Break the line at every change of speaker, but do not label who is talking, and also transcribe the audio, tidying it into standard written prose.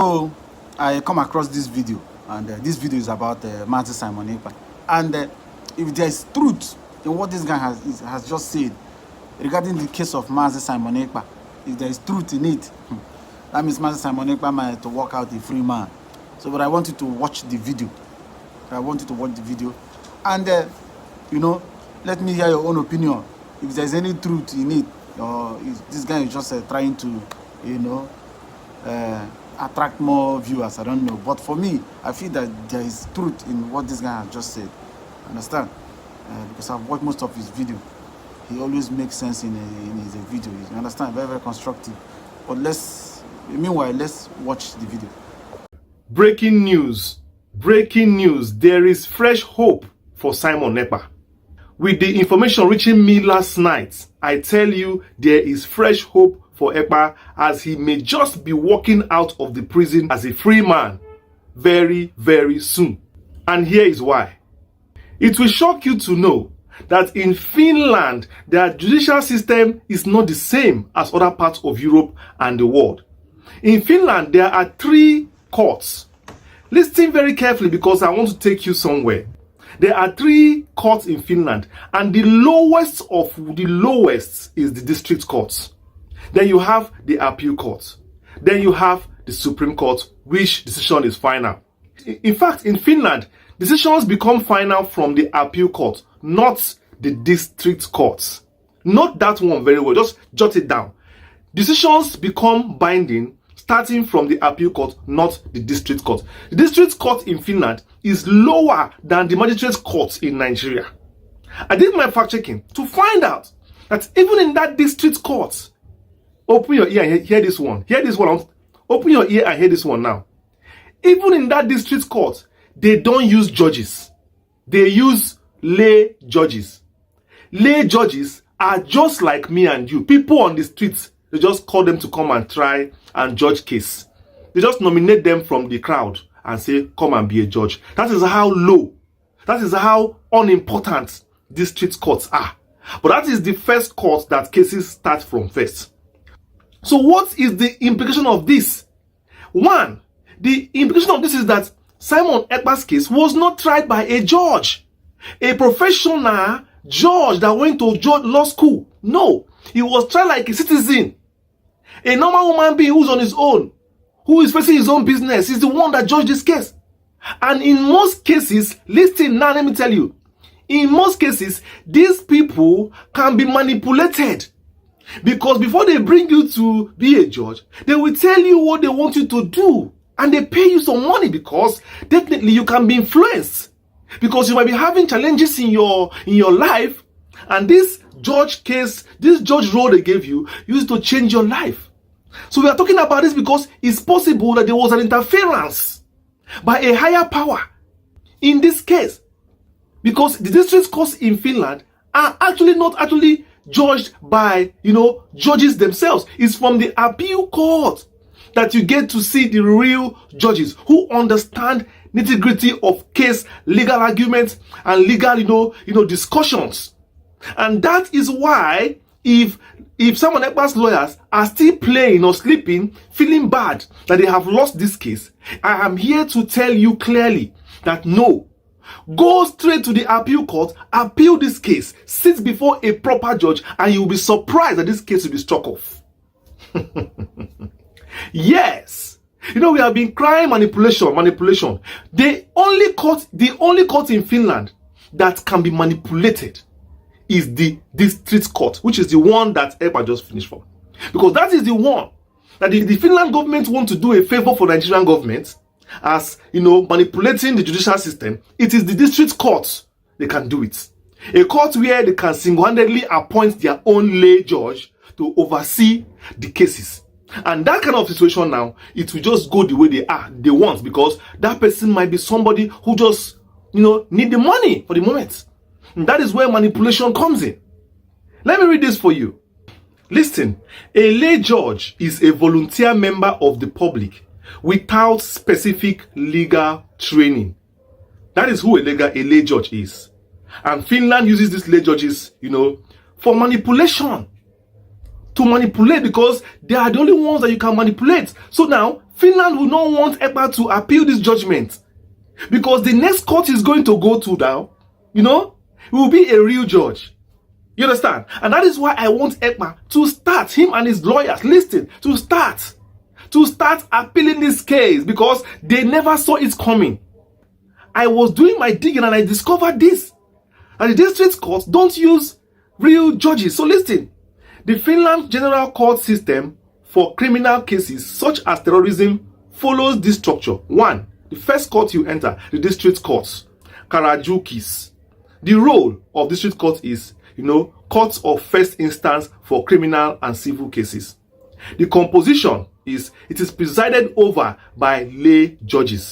So I come across this video, and this video is about Mazi Simon Ekpa. And if there is truth in what this guy has just said regarding the case of Mazi Simon Ekpa, if there is truth in it, that means Mazi Simon Ekpa might to walk out a free man. So, but I want you to watch the video. And let me hear your own opinion. If there's any truth in it, or if this guy is just trying to, attract more viewers, I don't know. But for me, I feel that there is truth in what this guy has just said. Understand? Because I've watched most of his video. He always makes sense in his video. You understand? Very, very constructive. But meanwhile, let's watch the video.
Breaking news. Breaking news. There is fresh hope for Simon Ekpa. With the information reaching me last night, I tell you there is fresh hope for Ekpa, as he may just be walking out of the prison as a free man very, very soon. And here is why. It will shock you to know that in Finland, their judicial system is not the same as other parts of Europe and the world. In Finland, there are 3 courts. Listen very carefully, because I want to take you somewhere. There are 3 courts in Finland, and the lowest of the lowest is the district courts. Then you have the appeal court. Then you have the Supreme Court, which decision is final. In fact, in Finland, decisions become final from the appeal court, not the district courts. Note that one very well. Just jot it down. Decisions become binding starting from the appeal court, not the district court. The district court in Finland is lower than the magistrate court in Nigeria. I did my fact checking to find out that even in that district court, open your ear and hear this one. Hear this one. Open your ear and hear this one now. Even in that district court, they don't use judges. They use lay judges. Lay judges are just like me and you. People on the streets, they just call them to come and try and judge case. They just nominate them from the crowd and say, come and be a judge. That is how low, that is how unimportant district courts are. But that is the first court that cases start from first. So what is the implication of this? One, the implication of this is that Simon Ekpa's case was not tried by a judge, a professional judge that went to law school. No, he was tried like a citizen. A normal human being who's on his own, who is facing his own business, is the one that judged this case. And in most cases, listen now, let me tell you, in most cases, these people can be manipulated. Because before they bring you to be a judge, they will tell you what they want you to do. And they pay you some money, because definitely you can be influenced. Because you might be having challenges in your life. And this judge case, this judge role they gave you, used to change your life. So we are talking about this because it's possible that there was an interference by a higher power in this case. Because the district courts in Finland are actually not judged by, judges themselves. It's from the appeal court that you get to see the real judges who understand nitty-gritty of case, legal arguments, and legal, discussions. And that is why if Simon Ekpa's lawyers are still playing or sleeping, feeling bad that they have lost this case, I am here to tell you clearly that no, go straight to the appeal court, appeal this case, sit before a proper judge, and you'll be surprised that this case will be struck off. Yes. We have been crying manipulation. The only court in Finland that can be manipulated is the district court, which is the one that Ekpa just finished from. Because that is the one that the Finland government want to do a favor for the Nigerian government, as manipulating the judicial system. It is the district court they can do it. A court where they can single-handedly appoint their own lay judge to oversee the cases. And that kind of situation now, it will just go the way they want, because that person might be somebody who just, need the money for the moment. And that is where manipulation comes in. Let me read this for you. Listen, a lay judge is a volunteer member of the public without specific legal training. That is who a lay judge is. And Finland uses these lay judges, for manipulation. To manipulate, because they are the only ones that you can manipulate. So now, Finland will not want Ekpa to appeal this judgment, because the next court is going to go to now, will be a real judge. You understand? And that is why I want Ekpa to start, him and his lawyers, listen, to start appealing this case, because they never saw it coming. I was doing my digging and I discovered this. And the district courts don't use real judges. So listen, the Finland General Court system for criminal cases such as terrorism follows this structure. 1. The first court you enter, the district courts, Karajukis. The role of district court is, courts of first instance for criminal and civil cases. The composition is, it is presided over by lay judges.